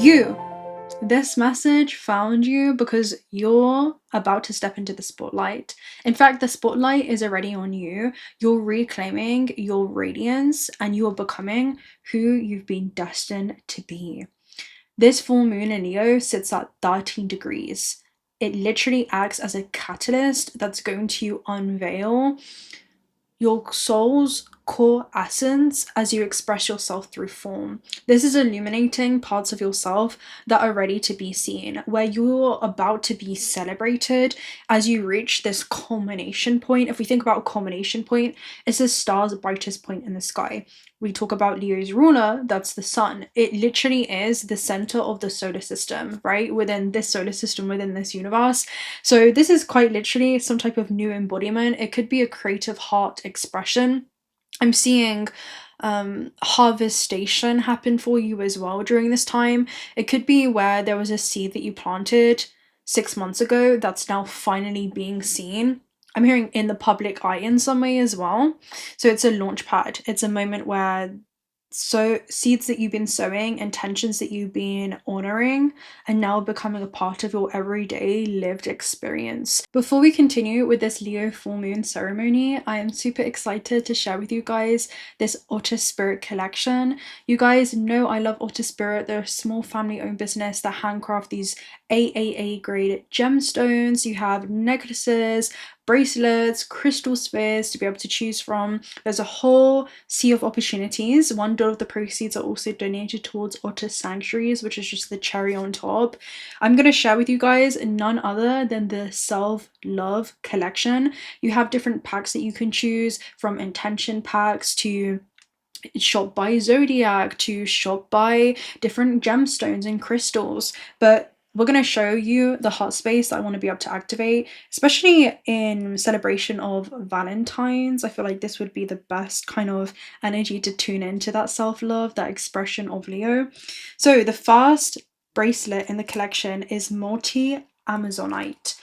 You, this message found you because you're about to step into the spotlight. In fact, the spotlight is already on you. You're reclaiming your radiance and you're becoming who you've been destined to be. This full moon in Leo sits at 13 degrees. It literally acts as a catalyst that's going to unveil your soul's core essence as you express yourself through form. This is illuminating parts of yourself that are ready to be seen, where you're about to be celebrated as you reach this culmination point. If we think about a culmination point, it's the star's brightest point in the sky. We talk about Leo's ruler, that's the sun. It literally is the center of the solar system, right? Within this solar system, within this universe. So this is quite literally some type of new embodiment. It could be a creative heart expression. I'm seeing harvestation happen for you as well during this time. It could be where there was a seed that you planted 6 months ago that's now finally being seen. I'm hearing in the public eye in some way as well. So it's a launch pad. It's a moment where seeds that you've been sowing, intentions that you've been honoring, and now becoming a part of your everyday lived experience. Before we continue with this Leo full moon ceremony, I am super excited to share with you guys this Otter Spirit collection. You guys know I love Otter Spirit. They're a small family-owned business that handcraft these AAA grade gemstones. You have necklaces, bracelets, crystal spheres to be able to choose from. There's a whole sea of opportunities. $1 of the proceeds are also donated towards Otter sanctuaries, which is just the cherry on top. I'm going to share with you guys none other than the self-love collection. You have different packs that you can choose, from intention packs to shop by zodiac to shop by different gemstones and crystals. But we're going to show you the heart space that I want to be able to activate, especially in celebration of Valentine's. I feel like this would be the best kind of energy to tune into that self-love, that expression of Leo. So the first bracelet in the collection is Multi-Amazonite.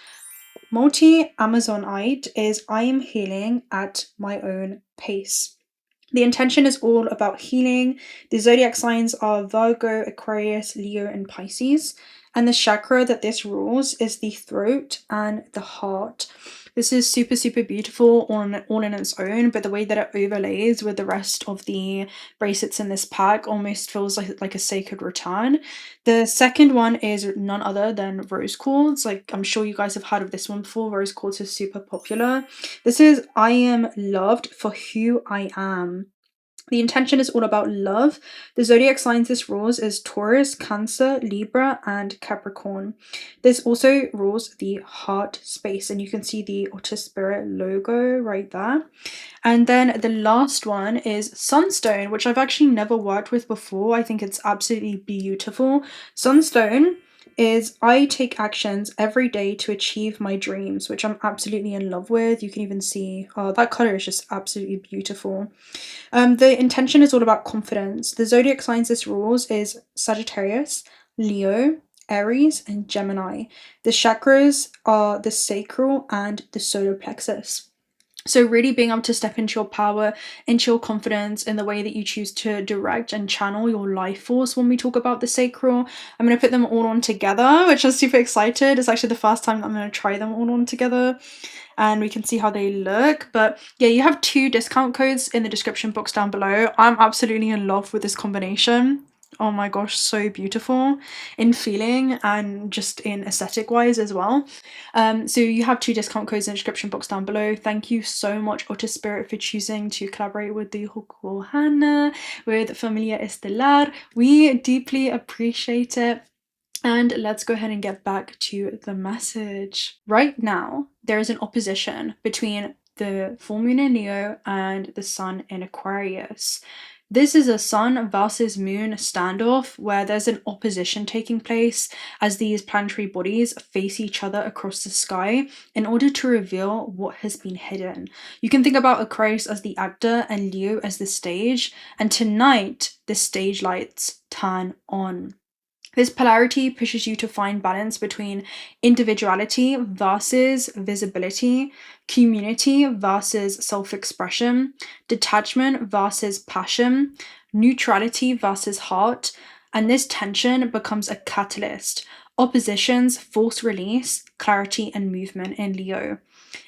Multi-Amazonite is I am healing at my own pace. The intention is all about healing. The zodiac signs are Virgo, Aquarius, Leo, and Pisces. And the chakra that this rules is the throat and the heart. This is super, super beautiful all in its own, but the way that it overlays with the rest of the bracelets in this pack almost feels like a sacred return. The second one is none other than rose quartz. Like, I'm sure you guys have heard of this one before. Rose quartz is super popular. This is I am loved for who I am. The intention is all about love. The zodiac signs this rules is Taurus, Cancer, Libra, and Capricorn. This also rules the heart space, and you can see the Otter Spirit logo right there. And then the last one is Sunstone, which I've actually never worked with before. I think it's absolutely beautiful. Sunstone is I take actions every day to achieve my dreams, which I'm absolutely in love with. You can even see that color is just absolutely beautiful. The intention is all about confidence. The zodiac signs this rules is Sagittarius, Leo, Aries, and Gemini. The chakras are the sacral and the solar plexus. So really being able to step into your power, into your confidence in the way that you choose to direct and channel your life force. When we talk about the sacral, I'm going to put them all on together, which I'm super excited. It's actually the first time that I'm going to try them all on together, and we can see how they look. But yeah, you have 2 discount codes in the description box down below. I'm absolutely in love with this combination. Oh my gosh, so beautiful in feeling and just in aesthetic wise as well. So you have 2 discount codes in the description box down below. Thank you so much, Otter Spirit, for choosing to collaborate with the 𝓬𝓻, with Familia Estelar. We deeply appreciate it. And let's go ahead and get back to the message. Right now, there is an opposition between the full moon in Leo and the sun in Aquarius. This is a sun versus moon standoff where there's an opposition taking place as these planetary bodies face each other across the sky in order to reveal what has been hidden. You can think about Aquarius as the actor and Leo as the stage, and tonight the stage lights turn on. This polarity pushes you to find balance between individuality versus visibility, community versus self-expression, detachment versus passion, neutrality versus heart, and this tension becomes a catalyst. Oppositions force release, clarity, and movement in Leo.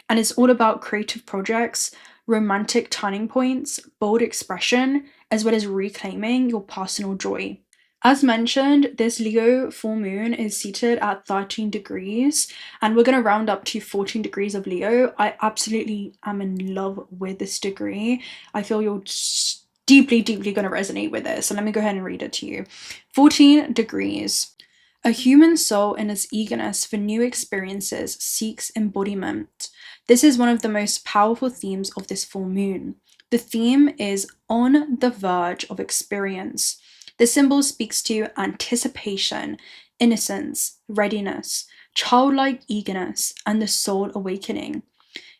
And it's all about creative projects, romantic turning points, bold expression, as well as reclaiming your personal joy. As mentioned, this Leo full moon is seated at 13 degrees, and we're going to round up to 14 degrees of Leo. I absolutely am in love with this degree. I feel you're deeply, deeply going to resonate with this. So let me go ahead and read it to you. 14 degrees. A human soul in its eagerness for new experiences seeks embodiment. This is one of the most powerful themes of this full moon. The theme is on the verge of experience. The symbol speaks to anticipation, innocence, readiness, childlike eagerness, and the soul awakening.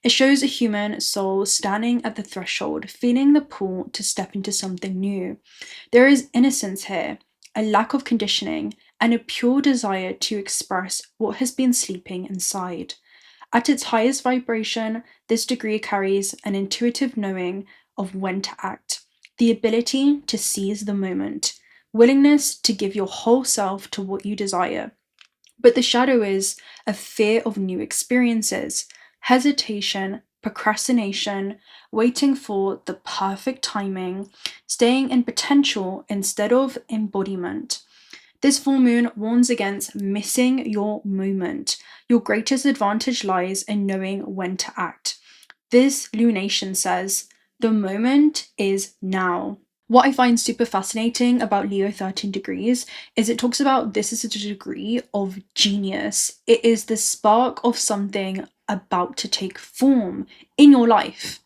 It shows a human soul standing at the threshold, feeling the pull to step into something new. There is innocence here, a lack of conditioning, and a pure desire to express what has been sleeping inside. At its highest vibration, this degree carries an intuitive knowing of when to act, the ability to seize the moment, willingness to give your whole self to what you desire. But the shadow is a fear of new experiences, hesitation, procrastination, waiting for the perfect timing, staying in potential instead of embodiment. This full moon warns against missing your moment. Your greatest advantage lies in knowing when to act. This lunation says, the moment is now. What I find super fascinating about Leo 13 degrees is it talks about this is a degree of genius. It is the spark of something about to take form in your life.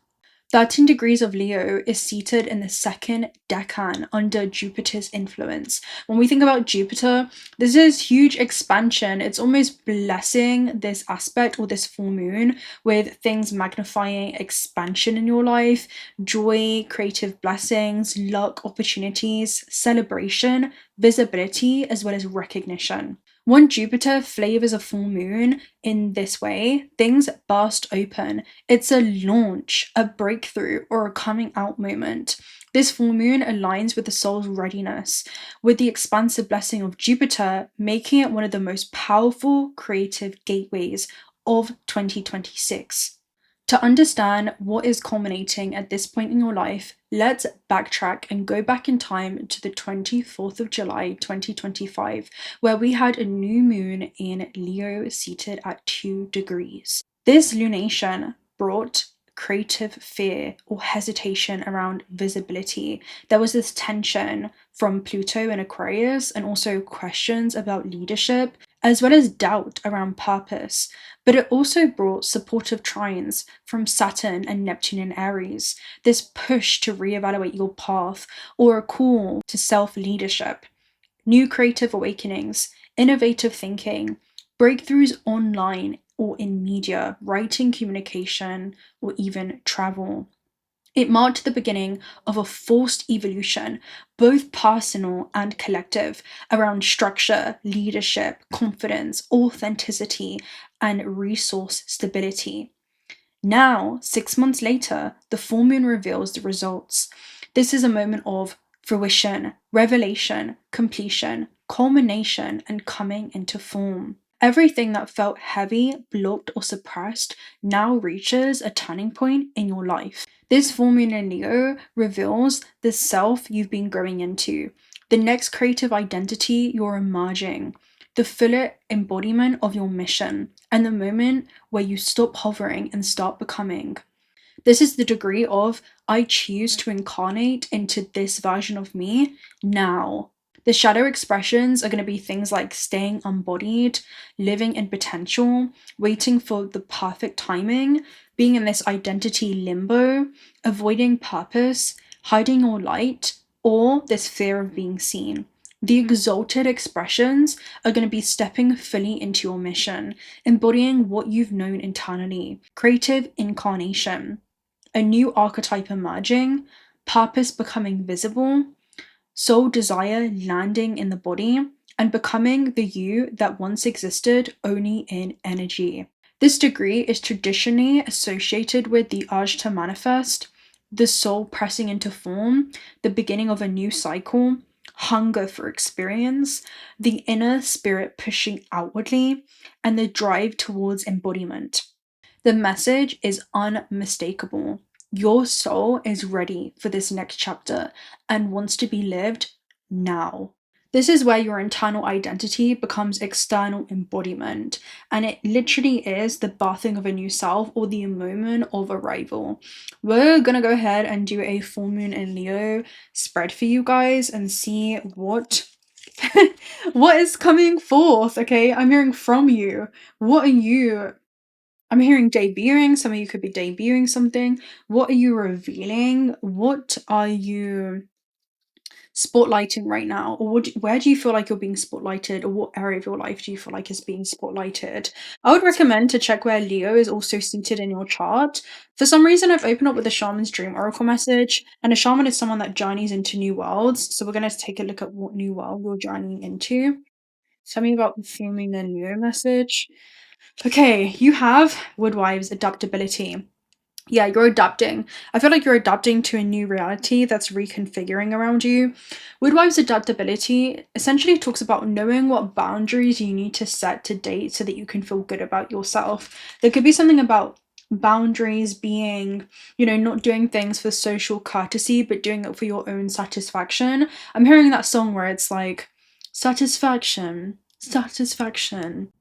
13 degrees of Leo is seated in the second decan under Jupiter's influence. When we think about Jupiter, this is huge expansion. It's almost blessing this aspect or this full moon with things magnifying expansion in your life, joy, creative blessings, luck, opportunities, celebration, visibility, as well as recognition. When Jupiter flavors a full moon in this way, things burst open. It's a launch, a breakthrough, or a coming out moment. This full moon aligns with the soul's readiness, with the expansive blessing of Jupiter, making it one of the most powerful creative gateways of 2026. To understand what is culminating at this point in your life, let's backtrack and go back in time to the 24th of July 2025, where we had a new moon in Leo seated at 2 degrees. This lunation brought creative fear or hesitation around visibility. There was this tension from Pluto in Aquarius and also questions about leadership, as well as doubt around purpose. But it also brought supportive trines from Saturn and Neptune in Aries, this push to reevaluate your path or a call to self-leadership, new creative awakenings, innovative thinking, breakthroughs online or in media, writing, communication, or even travel. It marked the beginning of a forced evolution, both personal and collective, around structure, leadership, confidence, authenticity, and resource stability. Now, 6 months later, the full moon reveals the results. This is a moment of fruition, revelation, completion, culmination, and coming into form. Everything that felt heavy, blocked, or suppressed now reaches a turning point in your life. This full moon in Leo reveals the self you've been growing into, the next creative identity you're emerging, the fuller embodiment of your mission, and the moment where you stop hovering and start becoming. This is the degree of I choose to incarnate into this version of me now. The shadow expressions are going to be things like staying embodied, living in potential, waiting for the perfect timing, being in this identity limbo, avoiding purpose, hiding your light, or this fear of being seen. The exalted expressions are going to be stepping fully into your mission, embodying what you've known internally, creative incarnation, a new archetype emerging, purpose becoming visible, soul desire landing in the body, and becoming the you that once existed only in energy. This degree is traditionally associated with the urge to manifest, the soul pressing into form, the beginning of a new cycle, hunger for experience, the inner spirit pushing outwardly, and the drive towards embodiment. The message is unmistakable. Your soul is ready for this next chapter and wants to be lived now. This is where your internal identity becomes external embodiment, and it literally is the birthing of a new self or the moment of arrival. We're gonna go ahead and do a full moon in Leo spread for you guys and see what what is coming forth. Okay, I'm hearing from you. What are you? I'm hearing debuting. Some of you could be debuting something. What are you revealing? What are you spotlighting right now? Or where do you feel like you're being spotlighted? Or what area of your life do you feel like is being spotlighted? I would recommend to check where Leo is also seated in your chart. For some reason, I've opened up with a shaman's dream oracle message, and a shaman is someone that journeys into new worlds. So we're going to take a look at what new world you're journeying into. Tell me about the theming the Leo message. Okay, you have Woodwives adaptability. Yeah, you're adapting. I feel like you're adapting to a new reality that's reconfiguring around you. Woodwives adaptability essentially talks about knowing what boundaries you need to set to date so that you can feel good about yourself. There could be something about boundaries being, not doing things for social courtesy, but doing it for your own satisfaction. I'm hearing that song where it's like, satisfaction, satisfaction.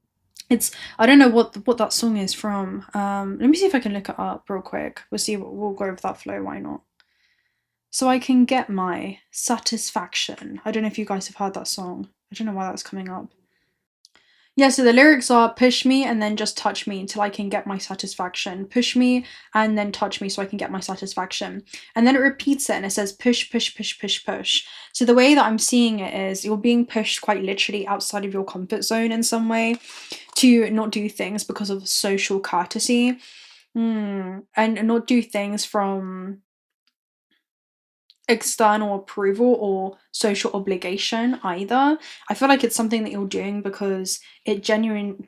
I don't know what that song is from. Let me see if I can look it up real quick. We'll go with that flow, why not? So I can get my satisfaction. I don't know if you guys have heard that song. I don't know why that's coming up. Yeah, so the lyrics are push me and then just touch me until I can get my satisfaction. Push me and then touch me so I can get my satisfaction. And then it repeats it and it says push, push, push, push, push. So the way that I'm seeing it is you're being pushed quite literally outside of your comfort zone in some way to not do things because of social courtesy. And not do things from external approval or social obligation either. I feel like it's something that you're doing because it genuinely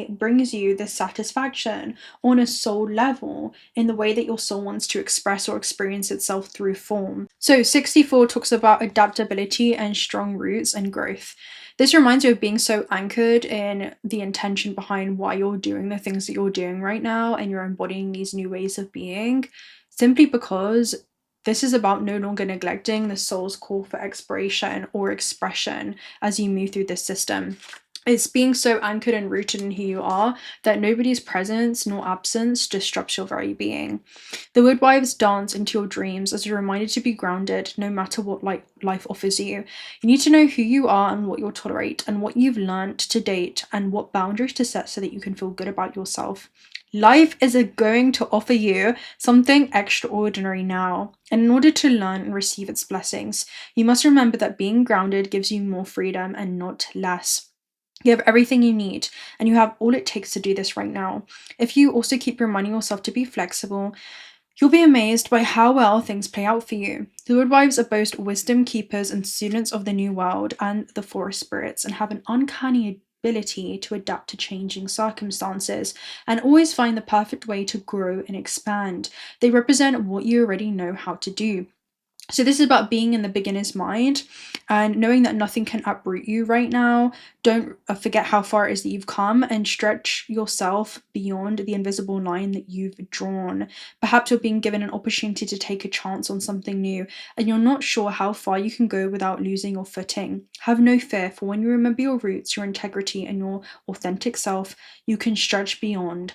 brings you this satisfaction on a soul level in the way that your soul wants to express or experience itself through form. So 64 talks about adaptability and strong roots and growth. This reminds you of being so anchored in the intention behind why you're doing the things that you're doing right now, and you're embodying these new ways of being, simply because this is about no longer neglecting the soul's call for exploration or expression as you move through this system. It's being so anchored and rooted in who you are that nobody's presence nor absence disrupts your very being. The Woodwives dance into your dreams as a reminder to be grounded no matter what life offers you. You need to know who you are and what you'll tolerate and what you've learned to date and what boundaries to set so that you can feel good about yourself. Life is going to offer you something extraordinary now, and in order to learn and receive its blessings, you must remember that being grounded gives you more freedom and not less. You have everything you need, and you have all it takes to do this right now. If you also keep reminding yourself to be flexible, you'll be amazed by how well things play out for you. The Woodwives are both wisdom keepers and students of the new world and the forest spirits, and have an uncanny ability to adapt to changing circumstances and always find the perfect way to grow and expand. They represent what you already know how to do. So this is about being in the beginner's mind and knowing that nothing can uproot you right now. Don't forget how far it is that you've come and stretch yourself beyond the invisible line that you've drawn. Perhaps you're being given an opportunity to take a chance on something new and you're not sure how far you can go without losing your footing. Have no fear, for when you remember your roots, your integrity and your authentic self, you can stretch beyond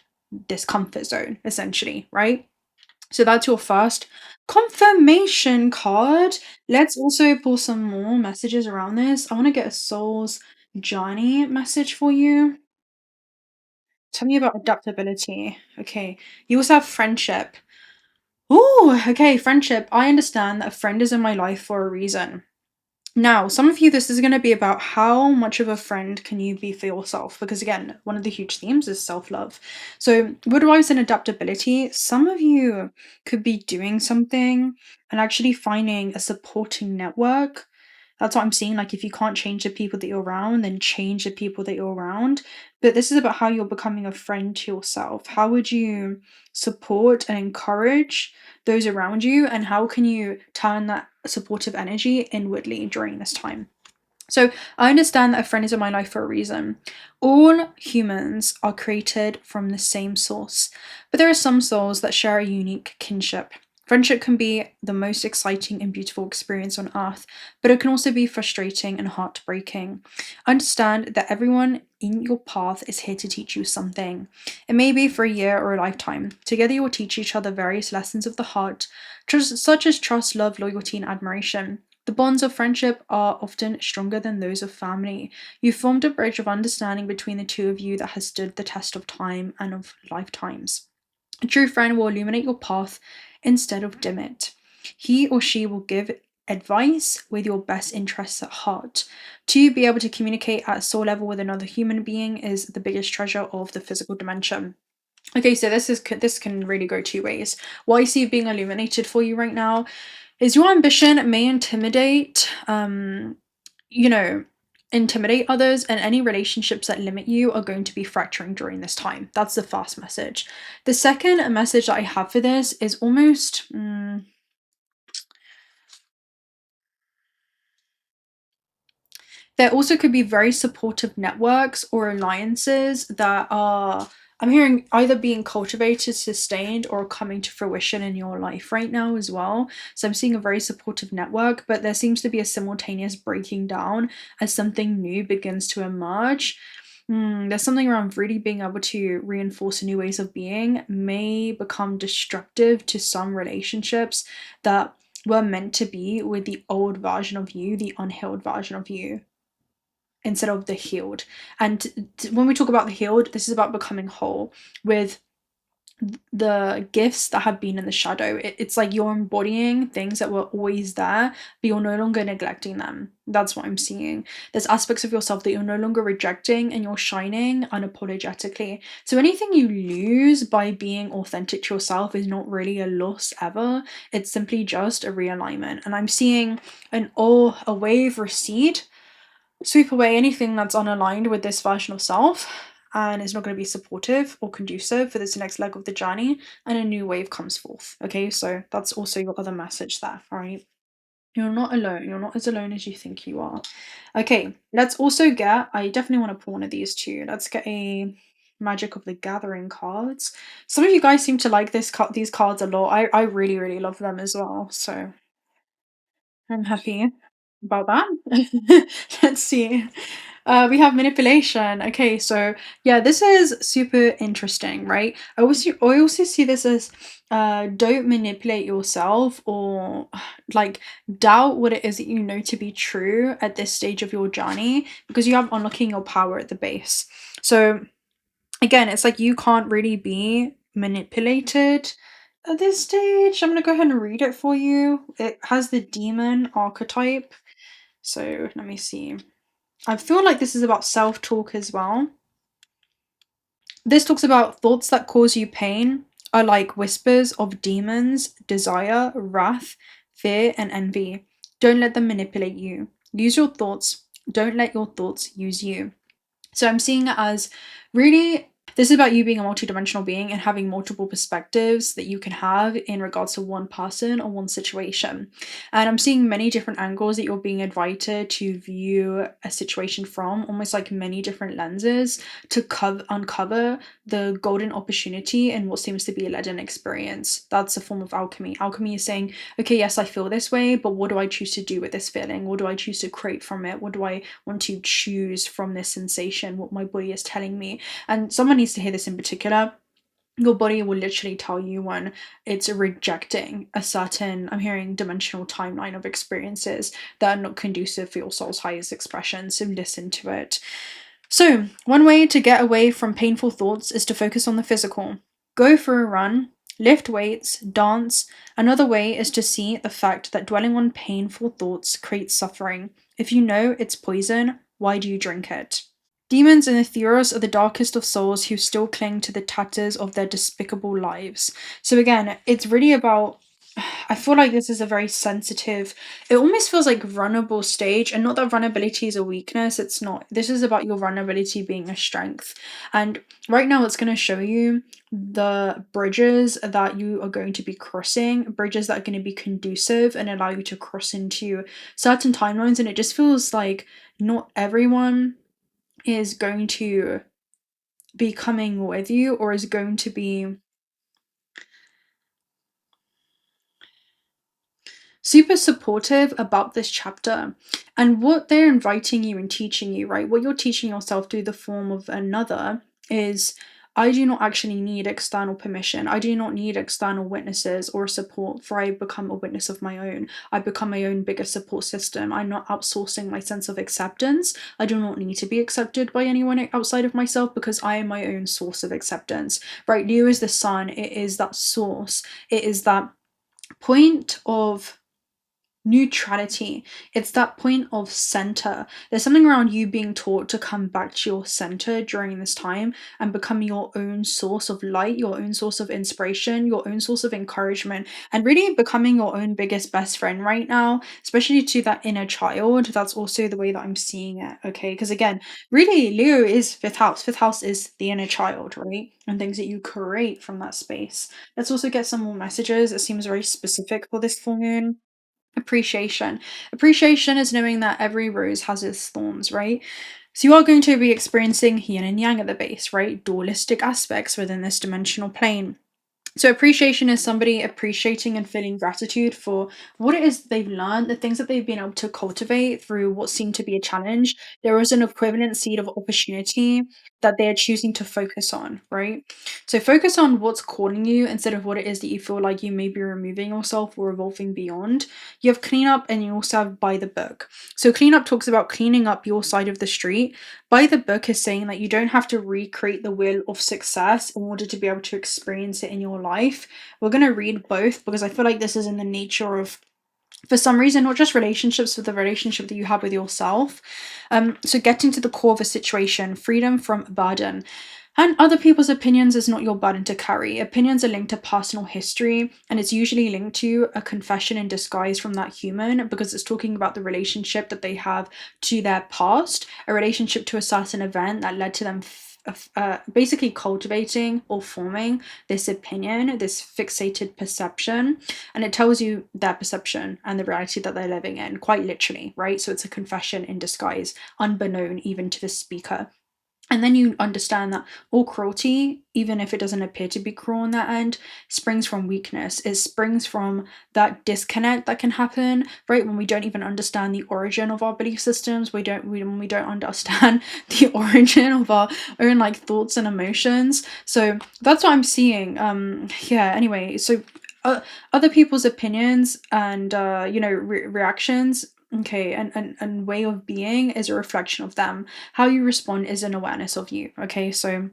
this comfort zone, essentially, right? So that's your first confirmation card. Let's also pull some more messages around this. I want to get a soul's journey message for you. Tell me about adaptability. Okay. You also have friendship. Ooh, okay, friendship. I understand that a friend is in my life for a reason. Now, some of you, this is going to be about how much of a friend can you be for yourself? Because again, one of the huge themes is self-love. So Woodwives and adaptability, some of you could be doing something and actually finding a supporting network. That's what I'm seeing. Like, if you can't change the people that you're around, then change the people that you're around. But this is about how you're becoming a friend to yourself. How would you support and encourage those around you? And how can you turn that supportive energy inwardly during this time. So I understand that a friend is in my life for a reason. All humans are created from the same source, but there are some souls that share a unique kinship. Friendship can be the most exciting and beautiful experience on earth, but it can also be frustrating and heartbreaking. Understand that everyone in your path is here to teach you something. It may be for a year or a lifetime. Together you will teach each other various lessons of the heart, such as trust, love, loyalty, and admiration. The bonds of friendship are often stronger than those of family. You formed a bridge of understanding between the two of you that has stood the test of time and of lifetimes. A true friend will illuminate your path instead of dim it. He or she will give advice with your best interests at heart. To be able to communicate at soul level with another human being is the biggest treasure of the physical dimension. Okay, so this can really go two ways. What I see being illuminated for you right now is your ambition may intimidate, intimidate others, and any relationships that limit you are going to be fracturing during this time. That's the first message. The second message that I have for this is almost there also could be very supportive networks or alliances that are, I'm hearing, either being cultivated, sustained, or coming to fruition in your life right now as well. So I'm seeing a very supportive network, but there seems to be a simultaneous breaking down as something new begins to emerge. There's something around really being able to reinforce new ways of being may become destructive to some relationships that were meant to be with the old version of you, the unhealed version of you, instead of the healed. And when we talk about the healed, this is about becoming whole with the gifts that have been in the shadow. It's like you're embodying things that were always there, but you're no longer neglecting them. That's what I'm seeing. There's aspects of yourself that you're no longer rejecting, and you're shining unapologetically. So anything you lose by being authentic to yourself is not really a loss ever. It's simply just a realignment. And I'm seeing a wave recede, sweep away anything that's unaligned with this version of self and is not going to be supportive or conducive for this next leg of the journey, and a new wave comes forth. Okay, so that's also your other message there. All right, you're not alone. You're not as alone as you think you are. Okay, let's also get, I definitely want to pull one of these too. Let's get a Magic of the Gathering cards. Some of you guys seem to like these cards a lot. I really love them as well, so I'm happy about that. Let's see. We have manipulation. Okay, so yeah, this is super interesting, right? I also see this as don't manipulate yourself, or like doubt what it is that you know to be true at this stage of your journey, because you have unlocking your power at the base. So again, it's like you can't really be manipulated at this stage. I'm gonna go ahead and read it for you. It has the demon archetype. So let me see. I feel like this is about self-talk as well. This talks about thoughts that cause you pain are like whispers of demons, desire, wrath, fear, and envy. Don't let them manipulate you. Use your thoughts. Don't let your thoughts use you. So I'm seeing it as really, this is about you being a multidimensional being and having multiple perspectives that you can have in regards to one person or one situation. And I'm seeing many different angles that you're being invited to view a situation from, almost like many different lenses, to uncover the golden opportunity in what seems to be a leaden experience. That's a form of alchemy. Alchemy is saying, okay, yes, I feel this way, but what do I choose to do with this feeling? What do I choose to create from it? What do I want to choose from this sensation? What my body is telling me? And someone needs to hear this in particular. Your body will literally tell you when it's rejecting a certain, I'm hearing, dimensional timeline of experiences that are not conducive for your soul's highest expression. So listen to it. So one way to get away from painful thoughts is to focus on the physical. Go for a run, lift weights, dance. Another way is to see the fact that dwelling on painful thoughts creates suffering. If you know it's poison, why do you drink it? Demons and the 𝓤𝓪s are the darkest of souls who still cling to the tatters of their despicable lives. So again, it's really about I feel like this is a very sensitive, it almost feels like vulnerable stage, and not that vulnerability is a weakness, it's not. This is about your vulnerability being a strength. And right now it's going to show you the bridges that you are going to be crossing, bridges that are going to be conducive and allow you to cross into certain timelines. And it just feels like not everyone is going to be coming with you, or is going to be super supportive about this chapter and what they're inviting you and teaching you, right? What you're teaching yourself through the form of another is, I do not actually need external permission. I do not need external witnesses or support, for I become a witness of my own. I become my own biggest support system. I'm not outsourcing my sense of acceptance. I do not need to be accepted by anyone outside of myself, because I am my own source of acceptance, right? Leo is the sun. It is that source. It is that point of neutrality. It's that point of center. There's something around you being taught to come back to your center during this time and become your own source of light, your own source of inspiration, your own source of encouragement, and really becoming your own biggest best friend right now, especially to that inner child. That's also the way that I'm seeing it, okay? Because again, really, Leo is fifth house. Fifth house is the inner child, right? And things that you create from that space. Let's also get some more messages. It seems very specific for this full moon. Appreciation. Appreciation is knowing that every rose has its thorns, right? So you are going to be experiencing yin and yang at the base, right? Dualistic aspects within this dimensional plane. So appreciation is somebody appreciating and feeling gratitude for what it is they've learned, the things that they've been able to cultivate through what seemed to be a challenge. There is an equivalent seed of opportunity that they are choosing to focus on, right? So focus on what's calling you instead of what it is that you feel like you may be removing yourself or evolving beyond. You have clean up and you also have by the book. So clean up talks about cleaning up your side of the street. By the book is saying that you don't have to recreate the wheel of success in order to be able to experience it in your life. We're going to read both because I feel like this is in the nature of, for some reason, not just relationships, but the relationship that you have with yourself. So getting to the core of a situation, freedom from burden. And other people's opinions is not your burden to carry. Opinions are linked to personal history, and it's usually linked to a confession in disguise from that human, because it's talking about the relationship that they have to their past, a relationship to a certain event that led to them basically cultivating or forming this opinion, this fixated perception, and it tells you their perception and the reality that they're living in, quite literally, right? So it's a confession in disguise, unbeknown even to the speaker. And then you understand that all cruelty, even if it doesn't appear to be cruel on that end, springs from weakness. It springs from that disconnect that can happen, right? When we don't even understand the origin of our belief systems, when we don't understand the origin of our own like thoughts and emotions. So that's what I'm seeing. Yeah. Anyway, so other people's opinions and reactions. Okay, and way of being is a reflection of them. How you respond is an awareness of you. Okay, so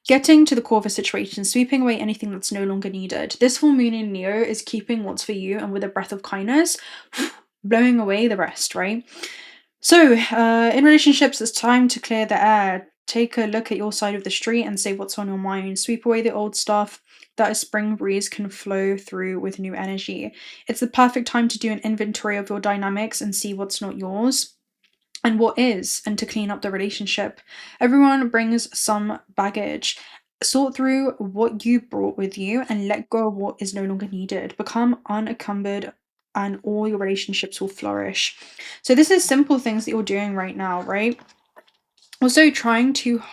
getting to the core of a situation, sweeping away anything that's no longer needed. This full moon in Leo is keeping what's for you, and with a breath of kindness, blowing away the rest, right? So, in relationships, it's time to clear the air. Take a look at your side of the street and say what's on your mind. Sweep away the old stuff that a spring breeze can flow through with new energy. It's the perfect time to do an inventory of your dynamics and see what's not yours and what is, and to clean up the relationship. Everyone brings some baggage. Sort through what you brought with you and let go of what is no longer needed. Become unencumbered and all your relationships will flourish. So this is simple things that you're doing right now, right? Also, trying too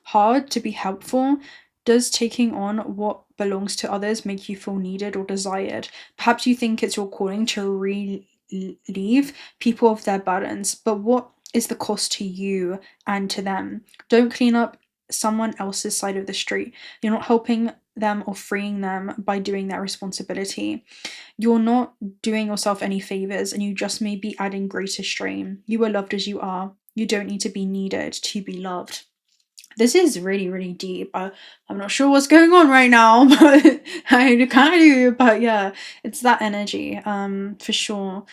hard to be helpful. Does taking on what belongs to others make you feel needed or desired? Perhaps you think it's your calling to relieve people of their burdens, but what is the cost to you and to them? Don't clean up someone else's side of the street. You're not helping them or freeing them by doing that responsibility. You're not doing yourself any favors, and you just may be adding greater strain. You are loved as you are. You don't need to be needed to be loved. This is really, really deep. I'm not sure what's going on right now, but I kind of do. But yeah, it's that energy, for sure.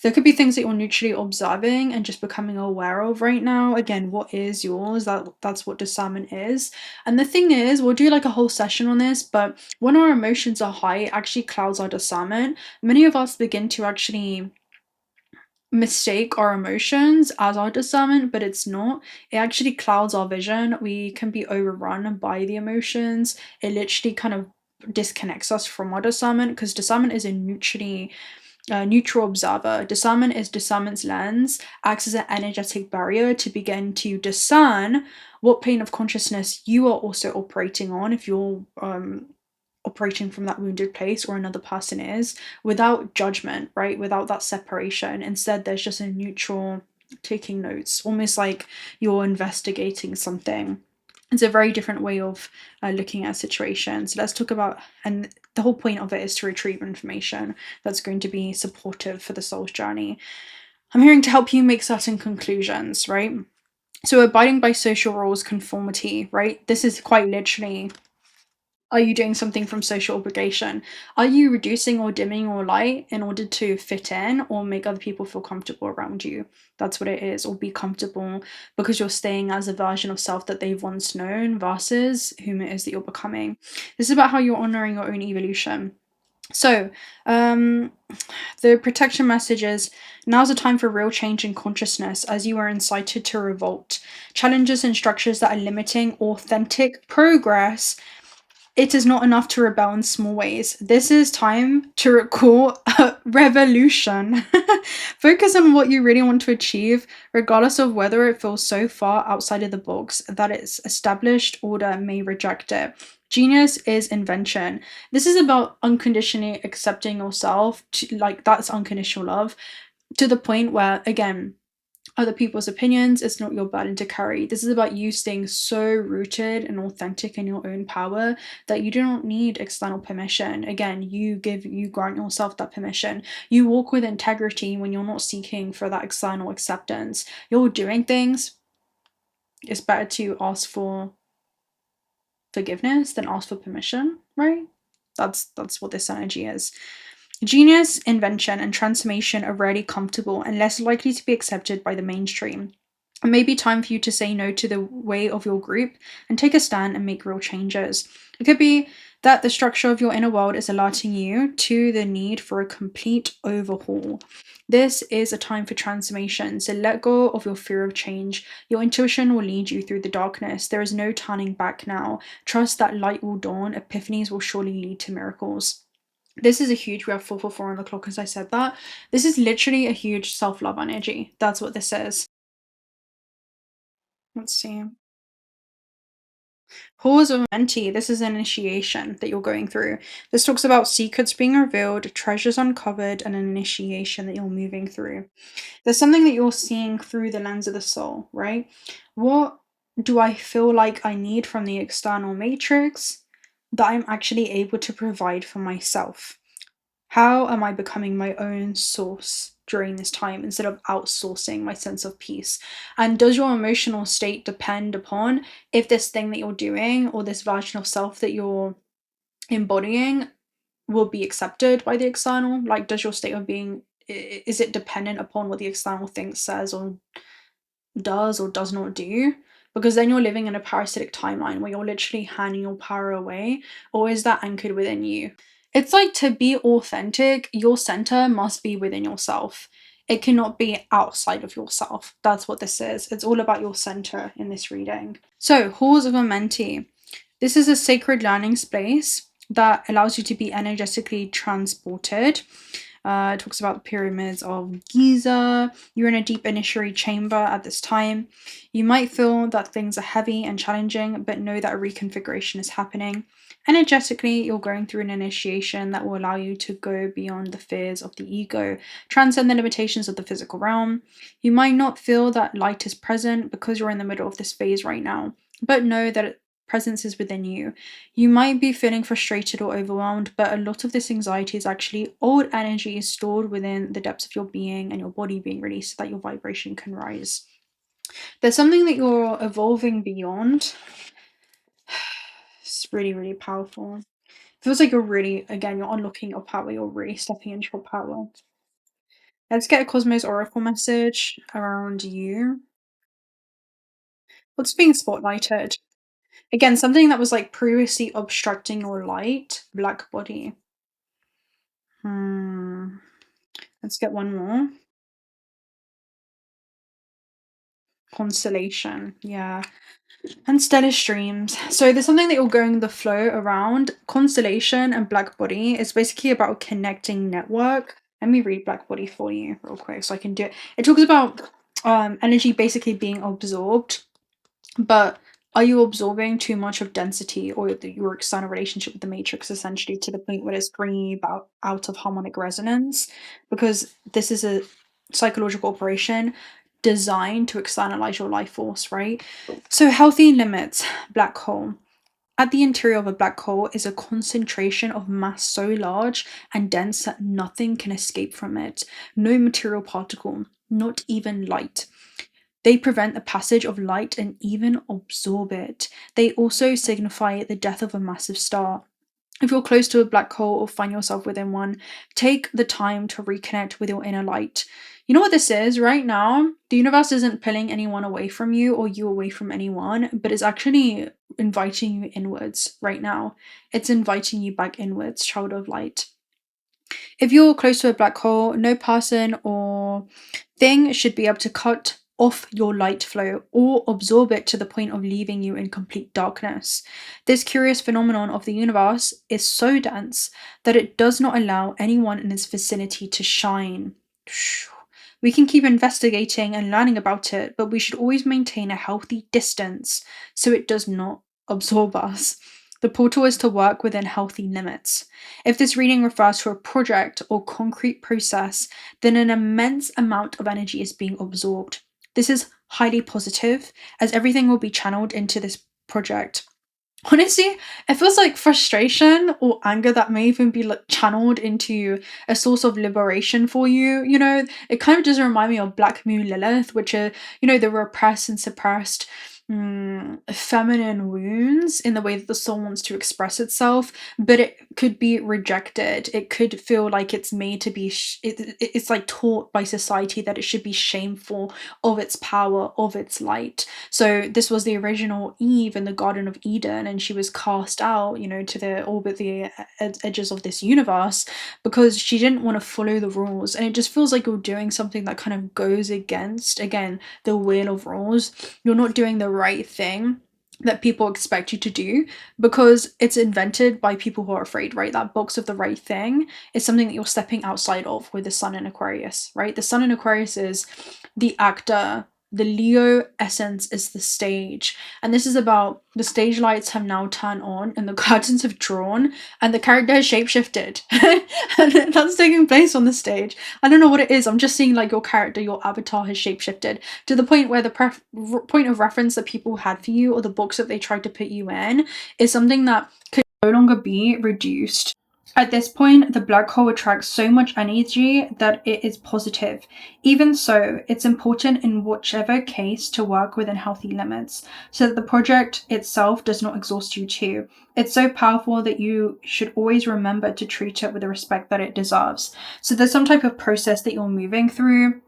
There could be things that you're neutrally observing and just becoming aware of right now. Again, what is yours? That's what discernment is. And the thing is, we'll do like a whole session on this, but when our emotions are high, it actually clouds our discernment. Many of us begin to actually mistake our emotions as our discernment, but it's not. It actually clouds our vision. We can be overrun by the emotions. It literally kind of disconnects us from our discernment, because discernment is a neutral observer. Discernment is discernment's lens, acts as an energetic barrier to begin to discern what plane of consciousness you are also operating on, if you're operating from that wounded place or another person is, without judgment, right? Without that separation. Instead, there's just a neutral taking notes, almost like you're investigating something. It's a very different way of looking at a situation. So let's talk about, and the whole point of it is to retrieve information that's going to be supportive for the soul's journey. I'm here to help you make certain conclusions, right? So abiding by social rules, conformity, right? This is quite literally, are you doing something from social obligation? Are you reducing or dimming your light in order to fit in or make other people feel comfortable around you? That's what it is, or be comfortable because you're staying as a version of self that they've once known versus whom it is that you're becoming. This is about how you're honoring your own evolution. So, the protection message is, now's a time for real change in consciousness as you are incited to revolt. Challenges and structures that are limiting authentic progress. It is not enough to rebel in small ways. This is time to recall a revolution. Focus on what you really want to achieve, regardless of whether it feels so far outside of the box that its established order may reject it. Genius is invention. This is about unconditionally accepting yourself, like that's unconditional love, to the point where, again, other people's opinions, it's not your burden to carry. This is about you staying so rooted and authentic in your own power that you do not need external permission. Again, you grant yourself that permission. You walk with integrity when you're not seeking for that external acceptance. You're doing things, it's better to ask for forgiveness than ask for permission, right? That's what this energy is. Genius, invention, and transformation are rarely comfortable and less likely to be accepted by the mainstream. It may be time for you to say no to the way of your group and take a stand and make real changes. It could be that the structure of your inner world is alerting you to the need for a complete overhaul. This is a time for transformation, so let go of your fear of change. Your intuition will lead you through the darkness. There is no turning back now. Trust that light will dawn. Epiphanies will surely lead to miracles. This is a huge, we have 444 on the clock as I said that. This is literally a huge self-love energy. That's what this is. Let's see. Pause of Mentee. This is an initiation that you're going through. This talks about secrets being revealed, treasures uncovered, and an initiation that you're moving through. There's something that you're seeing through the lens of the soul, right? What do I feel like I need from the external matrix that I'm actually able to provide for myself? How am I becoming my own source during this time instead of outsourcing my sense of peace? And does your emotional state depend upon if this thing that you're doing or this version of self that you're embodying will be accepted by the external? Like, does your state of being, is it dependent upon what the external thinks, says, or does or does not do? Because then you're living in a parasitic timeline where you're literally handing your power away, or is that anchored within you? It's like, to be authentic, your center must be within yourself. It cannot be outside of yourself. That's what this is. It's all about your center in this reading. So, Halls of a Mentee. This is a sacred learning space that allows you to be energetically transported. It talks about the pyramids of Giza. You're in a deep initiatory chamber at this time. You might feel that things are heavy and challenging, but know that a reconfiguration is happening. Energetically, you're going through an initiation that will allow you to go beyond the fears of the ego, transcend the limitations of the physical realm. You might not feel that light is present because you're in the middle of this phase right now, but know that presence is within you. You might be feeling frustrated or overwhelmed, but a lot of this anxiety is actually old energy stored within the depths of your being and your body being released so that your vibration can rise. There's something that you're evolving beyond. It's really, really powerful. Feels like you're really, again, you're unlocking your power, you're really stepping into your power. Let's get a Cosmos Oracle message around you. What's being spotlighted? Again, something that was like previously obstructing your light. Black body. Let's get one more. Constellation. Yeah. And stellar streams. So there's something that you're going the flow around. Constellation and black body is basically about a connecting network. Let me read black body for you real quick so I can do it. It talks about energy basically being absorbed, but are you absorbing too much of density or your external relationship with the matrix essentially to the point where it's bringing you out of harmonic resonance? Because this is a psychological operation designed to externalize your life force, right? So healthy limits, black hole. At the interior of a black hole is a concentration of mass so large and dense that nothing can escape from it. No material particle, not even light. They prevent the passage of light and even absorb it. They also signify the death of a massive star. If you're close to a black hole or find yourself within one, take the time to reconnect with your inner light. You know what this is? Right now, the universe isn't pulling anyone away from you or you away from anyone, but it's actually inviting you inwards right now. It's inviting you back inwards, child of light. If you're close to a black hole, no person or thing should be able to cut off your light flow or absorb it to the point of leaving you in complete darkness. This curious phenomenon of the universe is so dense that it does not allow anyone in its vicinity to shine. We can keep investigating and learning about it, but we should always maintain a healthy distance so it does not absorb us. The portal is to work within healthy limits. If this reading refers to a project or concrete process, then an immense amount of energy is being absorbed. This is highly positive, as everything will be channeled into this project. Honestly, it feels like frustration or anger that may even be like channeled into a source of liberation for you. You know, it kind of does remind me of Black Moon Lilith, which are, you know, the repressed and suppressed feminine wounds in the way that the soul wants to express itself, but it could be rejected. It could feel like it's made to be it's like taught by society that it should be shameful of its power, of its light. So this was the original Eve in the Garden of Eden, and she was cast out, you know, to the orbit, the edges of this universe, because she didn't want to follow the rules. And it just feels like you're doing something that kind of goes against, again, the wheel of rules. You're not doing the right thing that people expect you to do because it's invented by people who are afraid, right? That box of the right thing is something that you're stepping outside of with the sun in Aquarius, right? The sun in Aquarius is the actor. The Leo essence is the stage, and this is about the stage lights have now turned on and the curtains have drawn and the character has shapeshifted and that's taking place on the stage. I don't know what it is. I'm just seeing like your character, your avatar has shapeshifted to the point where the point of reference that people had for you or the box that they tried to put you in is something that could no longer be reduced. At this point, the black hole attracts so much energy that it is positive. Even so, it's important in whichever case to work within healthy limits so that the project itself does not exhaust you too. It's so powerful that you should always remember to treat it with the respect that it deserves. So there's some type of process that you're moving through.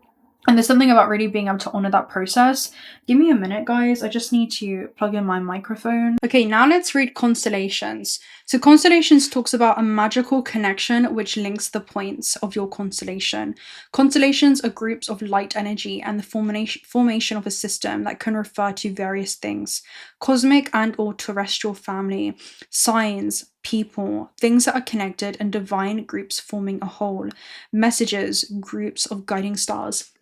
And there's something about really being able to honor that process. Give me a minute, guys. I just need to plug in my microphone. Okay, now let's read constellations. So constellations talks about a magical connection which links the points of your constellation. Constellations are groups of light energy and the formation of a system that can refer to various things. Cosmic and or terrestrial family, signs, people, things that are connected, and divine groups forming a whole. Messages, groups of guiding stars.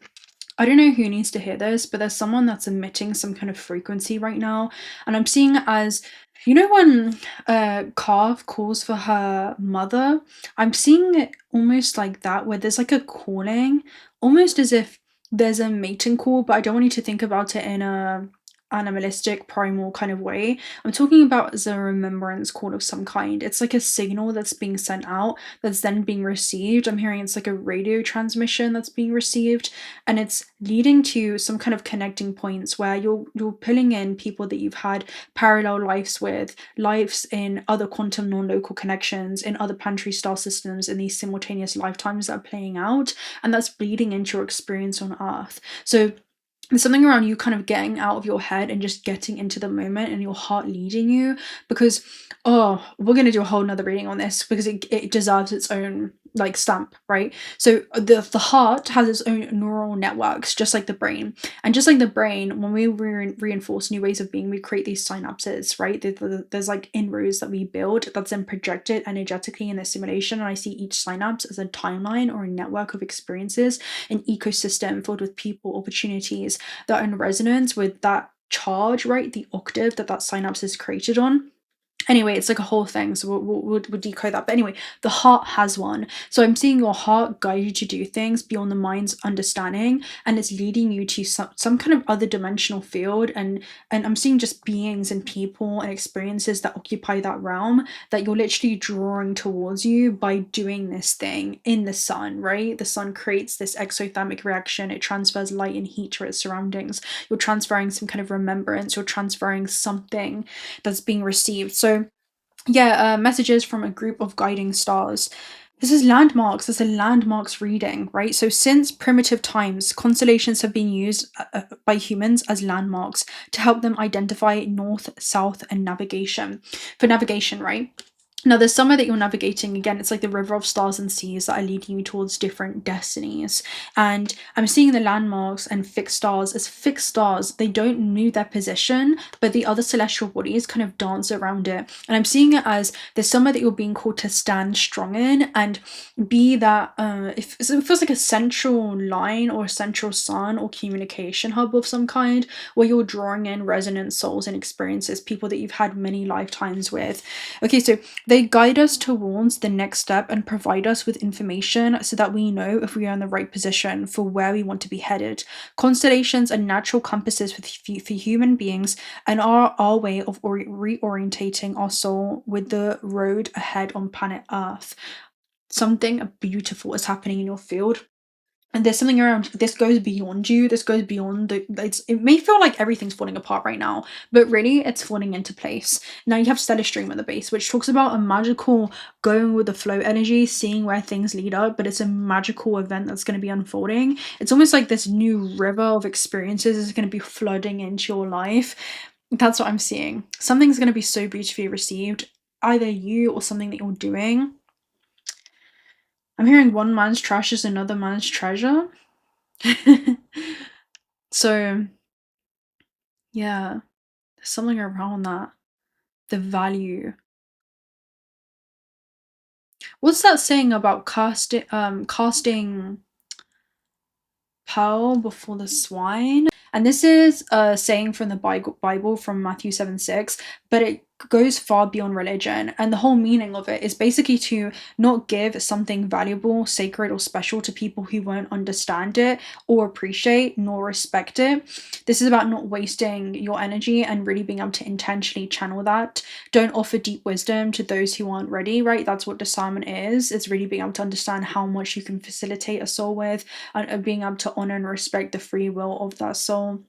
I don't know who needs to hear this, but there's someone that's emitting some kind of frequency right now. And I'm seeing it as, you know, when a calf calls for her mother, I'm seeing it almost like that, where there's like a calling, almost as if there's a mating call, but I don't want you to think about it in a animalistic primal kind of way. I'm talking about as a remembrance call of some kind. It's like a signal that's being sent out that's then being received. I'm hearing it's like a radio transmission that's being received, and it's leading to some kind of connecting points where you're pulling in people that you've had parallel lives with, lives in other quantum non-local connections, in other planetary star systems, in these simultaneous lifetimes that are playing out, and that's bleeding into your experience on Earth. So there's something around you kind of getting out of your head and just getting into the moment and your heart leading you, because we're going to do a whole nother reading on this because it deserves its own like stamp, right? So the heart has its own neural networks, just like the brain. And just like the brain, when we reinforce new ways of being, we create these synapses, right? There's like inroads that we build that's then projected energetically in the simulation. And I see each synapse as a timeline or a network of experiences, an ecosystem filled with people, opportunities that are in resonance with that charge, right? The octave that synapse is created on. Anyway, it's like a whole thing, so we'll decode that. But anyway, the heart has one. So I'm seeing your heart guide you to do things beyond the mind's understanding, and it's leading you to some kind of other dimensional field. And I'm seeing just beings and people and experiences that occupy that realm that you're literally drawing towards you by doing this thing in the sun, right? The sun creates this exothermic reaction. It transfers light and heat to its surroundings. You're transferring some kind of remembrance. You're transferring something that's being received. So yeah, messages from a group of guiding stars. This is landmarks. This is a landmarks reading, right? So since primitive times, constellations have been used by humans as landmarks to help them identify north, south, and navigation. For navigation, right? Now, there's somewhere that you're navigating. Again, it's like the river of stars and seas that are leading you towards different destinies. And I'm seeing the landmarks and fixed stars as fixed stars. They don't move their position, but the other celestial bodies kind of dance around it. And I'm seeing it as there's somewhere that you're being called to stand strong in and be that, it feels like a central line or a central sun or communication hub of some kind, where you're drawing in resonant souls and experiences, people that you've had many lifetimes with. Okay, so they guide us towards the next step and provide us with information so that we know if we are in the right position for where we want to be headed. Constellations are natural compasses for human beings and are our way of reorientating our soul with the road ahead on planet Earth. Something beautiful is happening in your field. And there's something around, this goes beyond you, this goes beyond it may feel like everything's falling apart right now, but really it's falling into place. Now you have Stellar Stream at the base, which talks about a magical going with the flow energy, seeing where things lead up, but it's a magical event that's going to be unfolding. It's almost like this new river of experiences is going to be flooding into your life. That's what I'm seeing. Something's going to be so beautifully received, either you or something that you're doing. I'm hearing one man's trash is another man's treasure. So, yeah, there's something around that. The value. What's that saying about casting pearl before the swine? And this is a saying from the Bible from Matthew 7:6, but it goes far beyond religion. And the whole meaning of it is basically to not give something valuable, sacred, or special to people who won't understand it or appreciate nor respect it. This is about not wasting your energy and really being able to intentionally channel that. Don't offer deep wisdom to those who aren't ready, right? That's what discernment is. It's really being able to understand how much you can facilitate a soul with, and being able to honor and respect the free will of that soul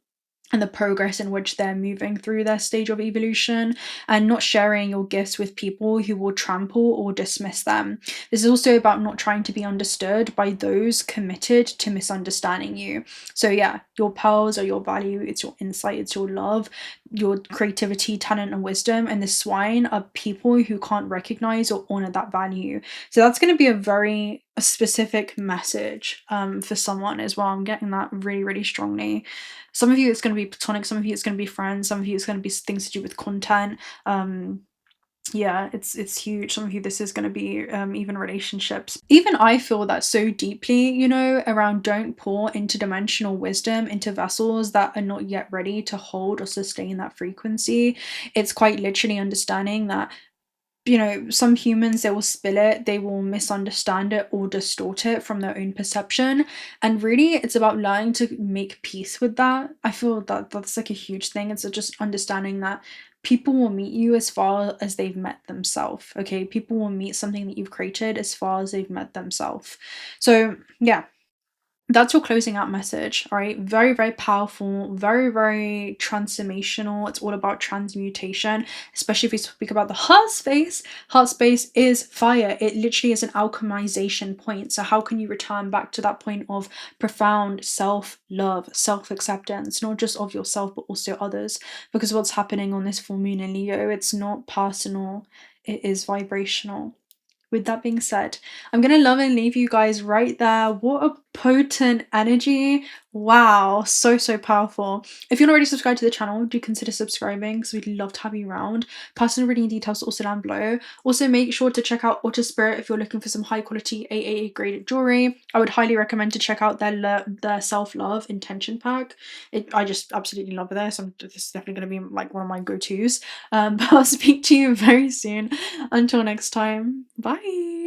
and the progress in which they're moving through their stage of evolution, and not sharing your gifts with people who will trample or dismiss them. This is also about not trying to be understood by those committed to misunderstanding you. So yeah, your pearls are your value, it's your insight, it's your love, your creativity, talent, and wisdom, and the swine are people who can't recognize or honor that value. So that's going to be a very specific message for someone as well. I'm getting that really, really strongly. Some of you it's going to be platonic, some of you it's going to be friends, some of you it's going to be things to do with content. Yeah, it's huge. Some of you this is going to be even relationships. Even I feel that so deeply, you know, around don't pour interdimensional wisdom into vessels that are not yet ready to hold or sustain that frequency. It's quite literally understanding that you know, some humans, they will spill it, they will misunderstand it or distort it from their own perception. And really, it's about learning to make peace with that. I feel that that's like a huge thing. It's just understanding that people will meet you as far as they've met themselves. Okay, people will meet something that you've created as far as they've met themselves. So yeah, that's your closing out message. All right, very, very powerful, very, very transformational. It's all about transmutation, especially if we speak about the heart space. Heart space is fire. It literally is an alchemization point. So how can you return back to that point of profound self-love, self-acceptance, not just of yourself but also others? Because what's happening on this full moon in Leo, it's not personal, it is vibrational. With that being said, I'm gonna love and leave you guys right there. What a potent energy. Wow, so, so powerful. If you're not already subscribed to the channel, do consider subscribing because we'd love to have you around. Personal reading details also down below. Also, make sure to check out Otter Spirit if you're looking for some high quality AAA graded jewelry. I would highly recommend to check out their self-love intention pack. I just absolutely love this. This is definitely going to be like one of my go-tos. But I'll speak to you very soon. Until next time, bye.